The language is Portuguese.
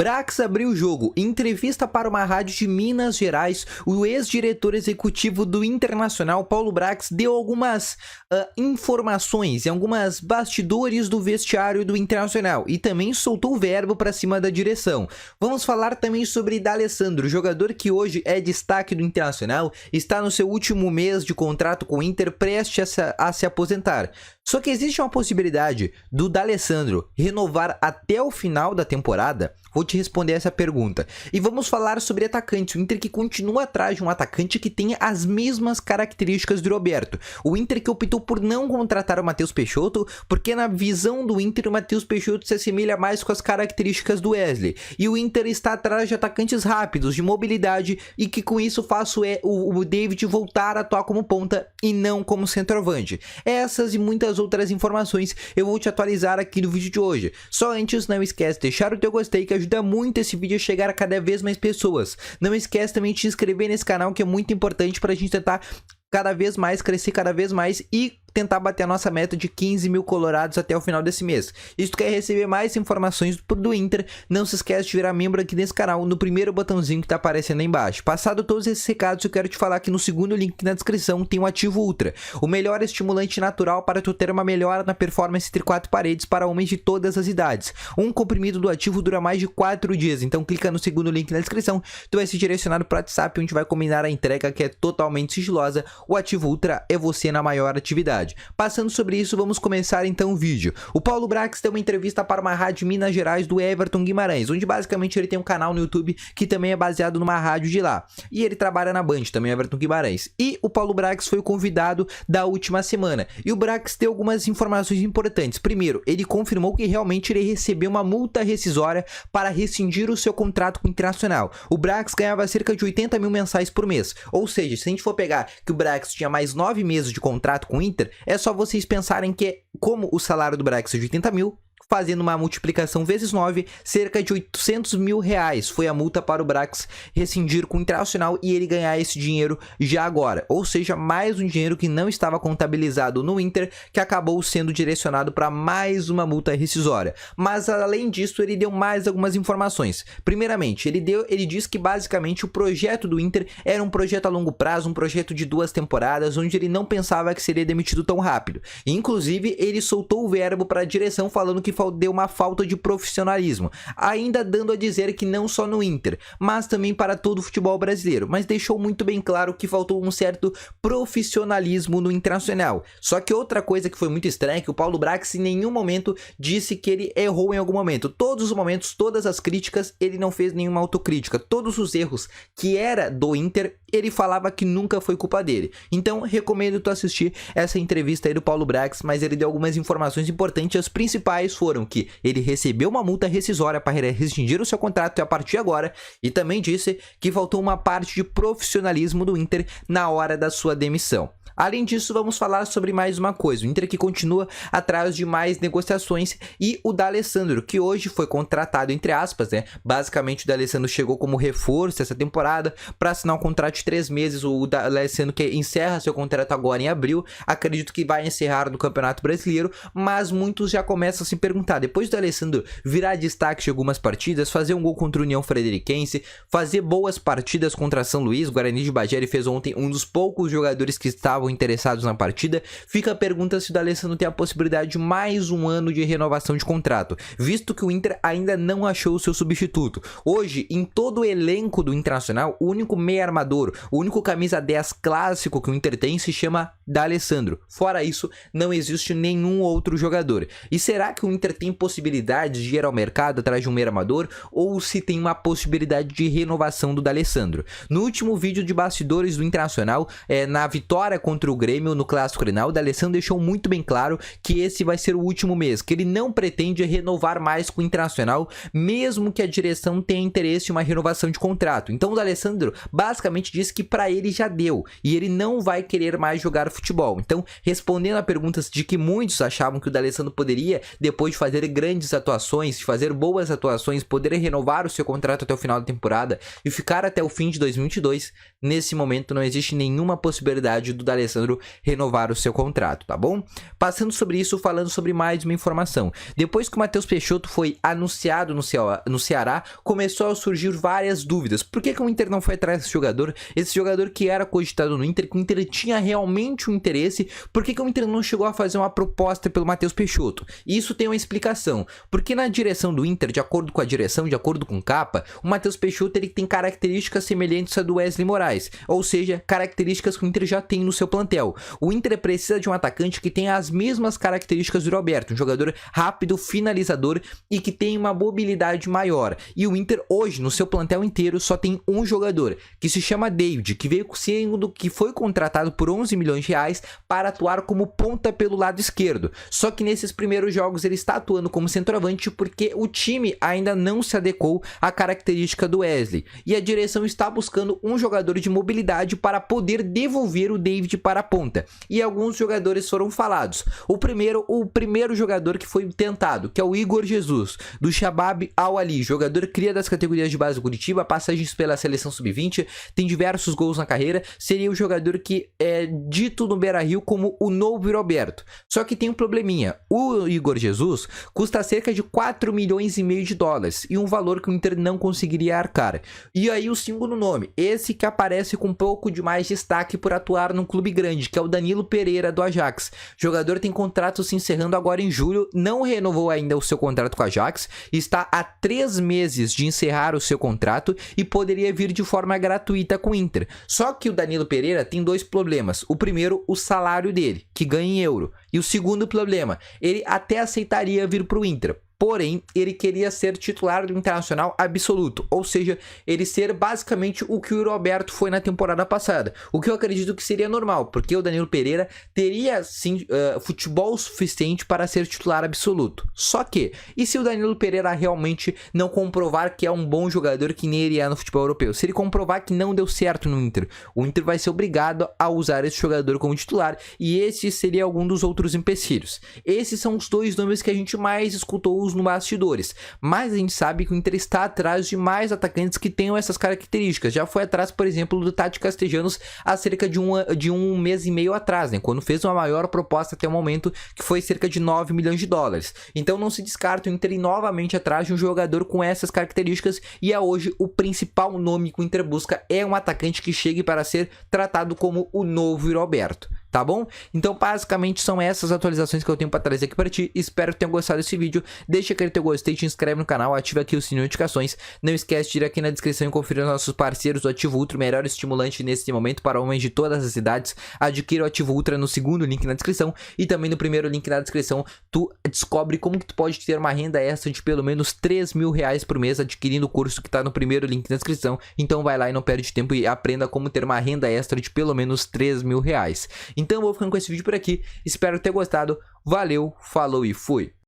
Brax abriu o jogo. Em entrevista para uma rádio de Minas Gerais, o ex-diretor executivo do Internacional, Paulo Brax, deu algumas informações e algumas bastidores do vestiário do Internacional e também soltou o verbo para cima da direção. Vamos falar também sobre D'Alessandro, jogador que hoje é destaque do Internacional, está no seu último mês de contrato com o Inter, prestes a se aposentar. Só que existe uma possibilidade do D'Alessandro renovar até o final da temporada? Vou te responder essa pergunta. E vamos falar sobre atacantes. O Inter que continua atrás de um atacante que tenha as mesmas características do Roberto. O Inter que optou por não contratar o Matheus Peixoto, porque na visão do Inter o Matheus Peixoto se assemelha mais com as características do Wesley. E o Inter está atrás de atacantes rápidos, de mobilidade, e que com isso faça o David voltar a atuar como ponta e não como centroavante. Essas e muitas outras informações eu vou te atualizar aqui no vídeo de hoje. Só antes, não esquece de deixar o teu gostei, que ajuda muito esse vídeo a chegar a cada vez mais pessoas. Não esquece também de se inscrever nesse canal, que é muito importante para a gente tentar cada vez mais, crescer cada vez mais e tentar bater a nossa meta de 15 mil colorados até o final desse mês. E se tu quer receber mais informações do Inter, não se esquece de virar membro aqui nesse canal, no primeiro botãozinho que tá aparecendo aí embaixo. Passado todos esses recados, eu quero te falar que no segundo link na descrição tem o Ativo Ultra, o melhor estimulante natural para tu ter uma melhora na performance entre quatro paredes para homens de todas as idades. Um comprimido do ativo dura mais de 4 dias, então clica no segundo link na descrição, tu vai ser direcionado para o WhatsApp, onde vai combinar a entrega, que é totalmente sigilosa. O Ativo Ultra é você na maior atividade. Passando sobre isso, vamos começar então o vídeo. O Paulo Brax deu uma entrevista para uma rádio de Minas Gerais do Everton Guimarães, onde basicamente ele tem um canal no YouTube que também é baseado numa rádio de lá. E ele trabalha na Band, também Everton Guimarães. E o Paulo Brax foi o convidado da última semana. E o Brax deu algumas informações importantes. Primeiro, ele confirmou que realmente ele recebeu uma multa rescisória para rescindir o seu contrato com o Internacional. O Brax ganhava cerca de 80 mil mensais por mês. Ou seja, se a gente for pegar que o Brax tinha mais 9 meses de contrato com o Inter, é só vocês pensarem que, como o salário do Brax é de 80 mil, fazendo uma multiplicação vezes 9, cerca de 800 mil reais foi a multa para o Brax rescindir com o Internacional e ele ganhar esse dinheiro já agora. Ou seja, mais um dinheiro que não estava contabilizado no Inter, que acabou sendo direcionado para mais uma multa rescisória. Mas além disso, ele deu mais algumas informações. Primeiramente, ele disse que basicamente o projeto do Inter era um projeto a longo prazo, um projeto de 2 temporadas, onde ele não pensava que seria demitido tão rápido. Inclusive, ele soltou o verbo para a direção falando que deu uma falta de profissionalismo, ainda dando a dizer que não só no Inter, mas também para todo o futebol brasileiro, mas deixou muito bem claro que faltou um certo profissionalismo no Internacional. Só que outra coisa que foi muito estranha é que o Paulo Brax em nenhum momento disse que ele errou em algum momento. Todos os momentos, todas as críticas, ele não fez nenhuma autocrítica. Todos os erros que era do Inter, ele falava que nunca foi culpa dele. Então, recomendo tu assistir essa entrevista aí do Paulo Brax, mas ele deu algumas informações importantes. As principais foram que ele recebeu uma multa rescisória para rescindir o seu contrato a partir de agora, e também disse que faltou uma parte de profissionalismo do Inter na hora da sua demissão. Além disso, vamos falar sobre mais uma coisa. O Inter que continua atrás de mais negociações, e o D'Alessandro, que hoje foi contratado, entre aspas, né? Basicamente o D'Alessandro chegou como reforço essa temporada para assinar um contrato de 3 meses. O D'Alessandro que encerra seu contrato agora em abril, acredito que vai encerrar no Campeonato Brasileiro, mas muitos já começam a se perguntar, depois do D'Alessandro virar destaque de algumas partidas, fazer um gol contra o União Frederiquense, fazer boas partidas contra São Luís, Guarani de Bagé, ele fez ontem um dos poucos jogadores que estavam interessados na partida, fica a pergunta se o D'Alessandro tem a possibilidade de mais um ano de renovação de contrato, visto que o Inter ainda não achou o seu substituto. Hoje, em todo o elenco do Internacional, o único meia armador, o único camisa 10 clássico que o Inter tem se chama D'Alessandro. Fora isso, não existe nenhum outro jogador. E será que o Inter tem possibilidade de ir ao mercado atrás de um meia armador, ou se tem uma possibilidade de renovação do D'Alessandro? No último vídeo de bastidores do Internacional, na vitória contra o Grêmio no Clássico Grenal, o D'Alessandro deixou muito bem claro que esse vai ser o último mês, que ele não pretende renovar mais com o Internacional, mesmo que a direção tenha interesse em uma renovação de contrato. Então o D'Alessandro basicamente disse diz que para ele já deu e ele não vai querer mais jogar futebol. Então, respondendo a perguntas de que muitos achavam que o D'Alessandro poderia, depois de fazer grandes atuações, de fazer boas atuações, poder renovar o seu contrato até o final da temporada e ficar até o fim de 2022, nesse momento não existe nenhuma possibilidade do D'Alessandro renovar o seu contrato, tá bom? Passando sobre isso, falando sobre mais uma informação. Depois que o Matheus Peixoto foi anunciado no Ceará, começou a surgir várias dúvidas. Por que o Inter não foi atrás desse jogador? Esse jogador que era cogitado no Inter, que o Inter tinha realmente um interesse, por que o Inter não chegou a fazer uma proposta pelo Matheus Peixoto? E isso tem uma explicação. Porque na direção do Inter, de acordo com a direção, de acordo com o Capa, o Matheus Peixoto ele tem características semelhantes à do Wesley Moraes, ou seja, características que o Inter já tem no seu plantel. O Inter precisa de um atacante que tenha as mesmas características do Roberto, um jogador rápido, finalizador e que tem uma mobilidade maior. E o Inter hoje, no seu plantel inteiro, só tem um jogador, que se chama David, que veio sendo que foi contratado por 11 milhões de reais para atuar como ponta pelo lado esquerdo. Só que nesses primeiros jogos ele está atuando como centroavante porque o time ainda não se adequou à característica do Wesley. E a direção está buscando um jogador de mobilidade para poder devolver o David para a ponta. E alguns jogadores foram falados. O primeiro jogador que foi tentado, que é o Igor Jesus, do Shabab Al-Ali, jogador cria das categorias de base do Curitiba, passagens pela seleção sub-20, tem diversos gols na carreira, seria o jogador que é dito no Beira-Rio como o novo Roberto. Só que tem um probleminha, o Igor Jesus custa cerca de 4 milhões e meio de dólares, e um valor que o Inter não conseguiria arcar. E aí o segundo nome, esse que aparece com um pouco de mais destaque por atuar num clube grande, que é o Danilo Pereira do Ajax. O jogador tem contrato se encerrando agora em julho, não renovou ainda o seu contrato com o Ajax, está há 3 meses de encerrar o seu contrato e poderia vir de forma gratuita com o Inter. Só que o Danilo Pereira tem 2 problemas. O primeiro, o salário dele, que ganha em euro. E o segundo problema, ele até aceitaria vir para o Inter. Porém, ele queria ser titular do Internacional absoluto, ou seja, ele ser basicamente o que o Roberto foi na temporada passada, o que eu acredito que seria normal, porque o Danilo Pereira teria sim futebol suficiente para ser titular absoluto. Só que, e se o Danilo Pereira realmente não comprovar que é um bom jogador que nem ele é no futebol europeu? Se ele comprovar que não deu certo no Inter, o Inter vai ser obrigado a usar esse jogador como titular, e esse seria algum dos outros empecilhos. Esses são os 2 nomes que a gente mais escutou no bastidores, mas a gente sabe que o Inter está atrás de mais atacantes que tenham essas características. Já foi atrás, por exemplo, do Tati Castellanos há cerca de um mês e meio atrás, né? Quando fez uma maior proposta até o momento, que foi cerca de 9 milhões de dólares. Então não se descarta o Inter ir novamente atrás de um jogador com essas características, e é hoje o principal nome que o Inter busca é um atacante que chegue para ser tratado como o novo Roberto. Tá bom? Então basicamente são essas atualizações que eu tenho para trazer aqui para ti. Espero que tenham gostado desse vídeo. Deixa aquele teu gostei, te inscreve no canal, ativa aqui o sininho de notificações. Não esquece de ir aqui na descrição e conferir os nossos parceiros, o Ativo Ultra, o melhor estimulante nesse momento para homens de todas as idades. Adquira o Ativo Ultra no segundo link na descrição e também no primeiro link na descrição. Tu descobre como que tu pode ter uma renda extra de pelo menos 3 mil reais por mês adquirindo o curso que está no primeiro link na descrição. Então vai lá e não perde tempo e aprenda como ter uma renda extra de pelo menos 3 mil reais. Então eu vou ficando com esse vídeo por aqui, espero ter gostado, valeu, falou e fui!